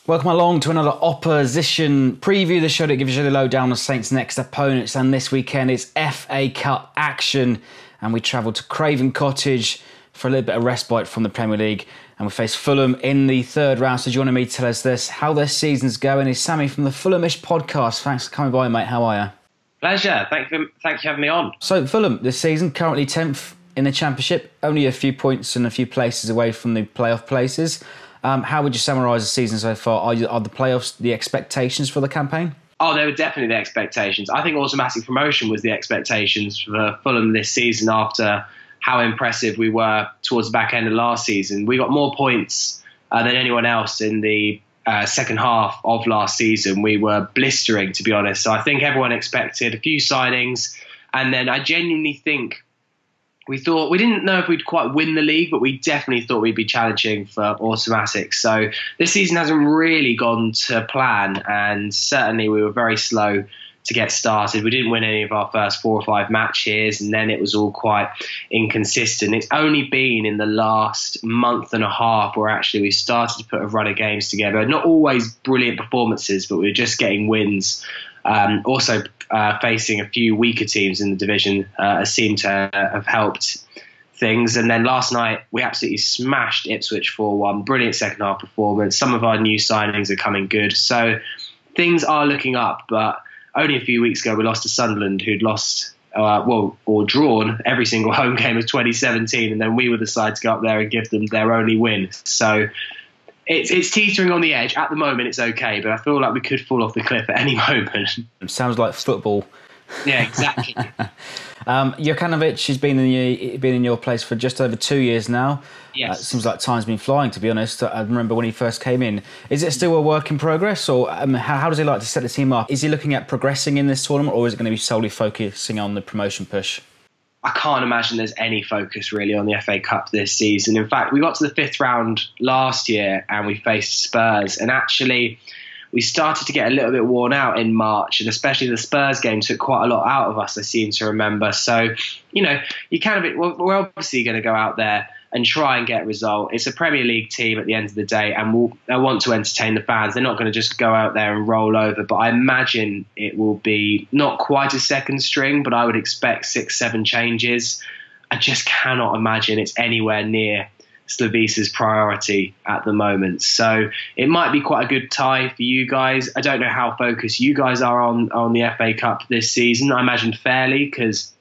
Welcome along to another opposition preview, the show that gives you the lowdown on Saints' next opponents. And this weekend is FA Cup action. And we travel to Craven Cottage for a little bit of respite from the Premier League. And we face Fulham in the third round. So joining me to tell us this, how their season's going, is Sammy from the Fulhamish Podcast. Thanks for coming by, mate. How are you? Pleasure. Thank you for having me on. So Fulham this season, currently 10th in the Championship. Only a few points and a few places away from the playoff places. How would you summarise the season so far? Are the playoffs the expectations for the campaign? Oh, they were definitely the expectations. I think automatic promotion was the expectations for Fulham this season after how impressive we were towards the back end of last season. We got more points than anyone else in the second half of last season. We were blistering, to be honest. So I think everyone expected a few signings. And then I genuinely think we didn't know if we'd quite win the league, but we definitely thought we'd be challenging for automatic. So this season hasn't really gone to plan, and certainly we were very slow to get started. We didn't win any of our first 4 or 5 matches, and then it was all quite inconsistent. It's only been in the last month and a half where actually we started to put a run of games together. Not always brilliant performances, but we were just getting wins. Also facing a few weaker teams in the division seemed to have helped things. And then last night we absolutely smashed Ipswich 4-1. Brilliant second half performance. Some of our new signings are coming good. So things are looking up. But only a few weeks ago we lost to Sunderland, who'd lost or drawn every single home game of 2017. And then we were the side to go up there and give them their only win. So It's teetering on the edge. At the moment, it's okay, but I feel like we could fall off the cliff at any moment. It sounds like football. Yeah, exactly. Jokanovic has been in your place for just over 2 years now. Yes. It seems like time's been flying, to be honest. I remember when he first came in. Is it still a work in progress, or how does he like to set the team up? Is he looking at progressing in this tournament, or is it going to be solely focusing on the promotion push? I can't imagine there's any focus really on the FA Cup this season. In fact, we got to the 5th round last year and we faced Spurs. And actually, we started to get a little bit worn out in March. And especially the Spurs game took quite a lot out of us, I seem to remember. So, we're obviously going to go out there and try and get a result. It's a Premier League team at the end of the day, and they want to entertain the fans. They're not going to just go out there and roll over, but I imagine it will be not quite a second string, but I would expect 6-7 changes. I just cannot imagine it's anywhere near Slavisa's priority at the moment. So it might be quite a good tie for you guys. I don't know how focused you guys are on the FA Cup this season. I imagine fairly, because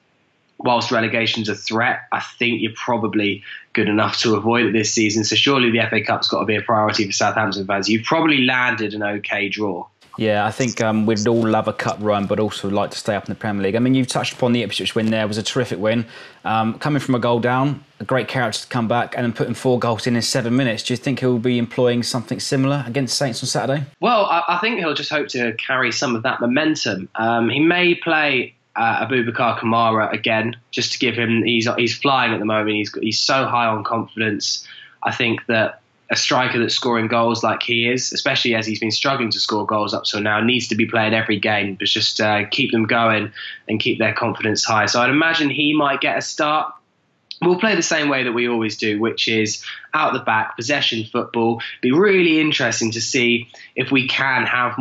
whilst relegation's a threat, I think you're probably good enough to avoid it this season. So surely the FA Cup's got to be a priority for Southampton fans. You've probably landed an okay draw. Yeah, I think we'd all love a cup run, but also like to stay up in the Premier League. I mean, you've touched upon the Ipswich win there. It was a terrific win. Coming from a goal down, a great character to come back, and then putting 4 goals in 7 minutes. Do you think he'll be employing something similar against Saints on Saturday? Well, I think he'll just hope to carry some of that momentum. He may play Abubakar Kamara again, just to give him. He's flying at the moment. He's so high on confidence. I think that a striker that's scoring goals like he is, especially as he's been struggling to score goals up till now, needs to be playing every game, but just keep them going and keep their confidence high. So I'd imagine he might get a start. We'll play the same way that we always do, which is out the back, possession football. Be really interesting to see if we can have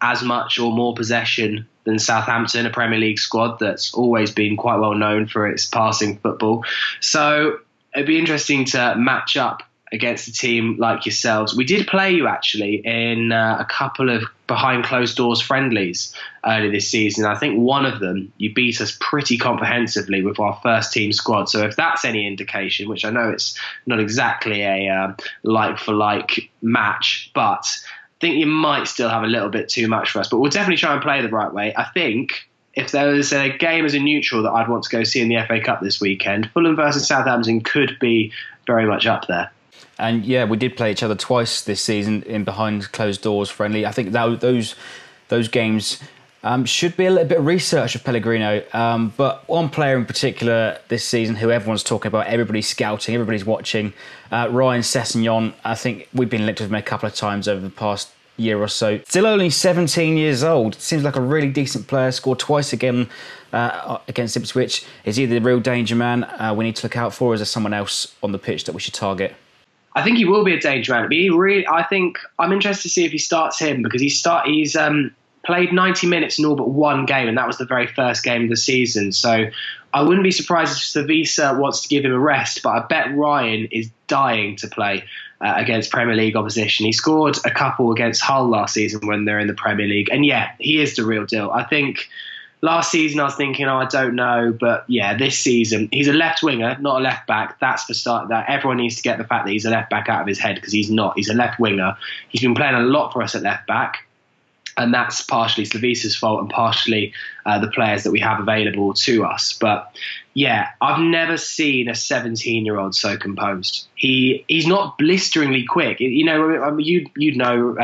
as much or more possession than Southampton, a Premier League squad that's always been quite well known for its passing football. So it'd be interesting to match up against a team like yourselves. We did play you actually in a couple of behind closed doors friendlies earlier this season. I think one of them you beat us pretty comprehensively with our first team squad. So if that's any indication, which I know it's not exactly a like for like match, but I think you might still have a little bit too much for us. But we'll definitely try and play the right way. I think if there was a game as a neutral that I'd want to go see in the FA Cup this weekend, Fulham versus Southampton could be very much up there. And yeah, we did play each other twice this season in behind closed doors friendly. I think those games should be a little bit of research of Pellegrino. But one player in particular this season who everyone's talking about, everybody's scouting, everybody's watching, Ryan Sessesgon. I think we've been linked with him a couple of times over the past year or so. Still only 17 years old. Seems like a really decent player. Scored twice again against Ipswich. Is he the real danger man we need to look out for, or is there someone else on the pitch that we should target? I think he will be a danger man. I think I'm interested to see if he starts him, because he's played 90 minutes in all but one game, and that was the very first game of the season. So I wouldn't be surprised if Savisa wants to give him a rest, but I bet Ryan is dying to play against Premier League opposition. He scored a couple against Hull last season when they're in the Premier League. And yeah, he is the real deal. I think last season I was thinking, I don't know. But yeah, this season, he's a left winger, not a left back. That's for start. That everyone needs to get the fact that he's a left back out of his head, because he's not. He's a left winger. He's been playing a lot for us at left back. And that's partially Slavisa's fault and partially the players that we have available to us. But yeah, I've never seen a 17-year-old so composed. He's not blisteringly quick. You know, you'd know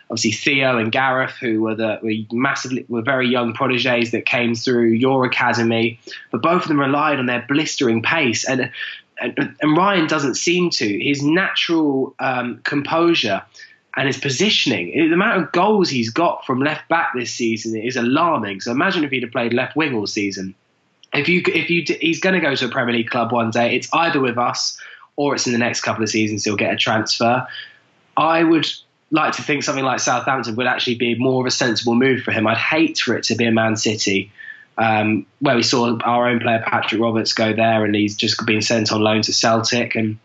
obviously Theo and Gareth, who were very young protégés that came through your academy, but both of them relied on their blistering pace. And Ryan doesn't seem to. His natural composure and his positioning, the amount of goals he's got from left back this season is alarming. So imagine if he'd have played left wing all season. He's going to go to a Premier League club one day. It's either with us or it's in the next couple of seasons he'll get a transfer. I would like to think something like Southampton would actually be more of a sensible move for him. I'd hate for it to be a Man City, where we saw our own player Patrick Roberts go there and he's just been sent on loan to Celtic. And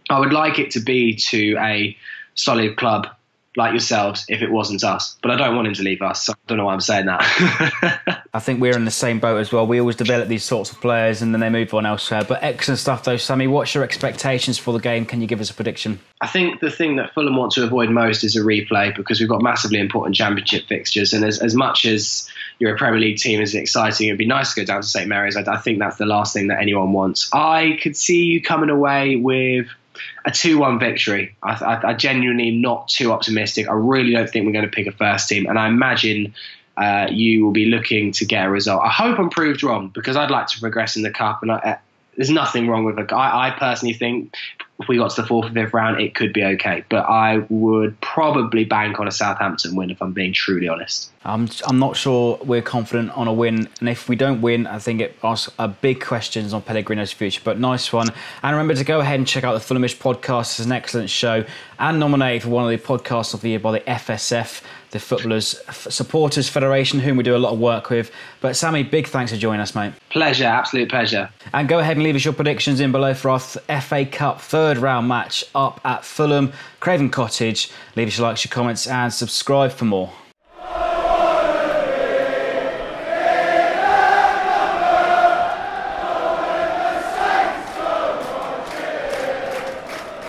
I would like it to be to a solid club like yourselves if it wasn't us, but I don't want him to leave us, so I don't know why I'm saying that. I think we're in the same boat as well. We always develop these sorts of players and then they move on elsewhere. But excellent stuff though. Sammy, what's your expectations for the game? Can you give us a prediction? I think the thing that Fulham want to avoid most is a replay, because we've got massively important championship fixtures, and as much as you're a Premier League team, is exciting, it'd be nice to go down to St Mary's. I think that's the last thing that anyone wants. I could see you coming away with a 2-1 victory. I genuinely am not too optimistic. I really don't think we're going to pick a first team, and I imagine you will be looking to get a result. I hope I'm proved wrong, because I'd like to progress in the cup, and there's nothing wrong with it. I personally think if we got to the 4th or 5th round, it could be okay. But I would probably bank on a Southampton win, if I'm being truly honest. I'm not sure we're confident on a win. And if we don't win, I think it asks big questions on Pellegrino's future. But nice one. And remember to go ahead and check out the Fulhamish Podcast. It's an excellent show and nominated for one of the podcasts of the year by the FSF, the Footballers Supporters Federation, whom we do a lot of work with. But Sammy, big thanks for joining us, mate. Pleasure, absolute pleasure. And go ahead and leave us your predictions in below for our FA Cup third round match up at Fulham, Craven Cottage. Leave us your likes, your comments and subscribe for more.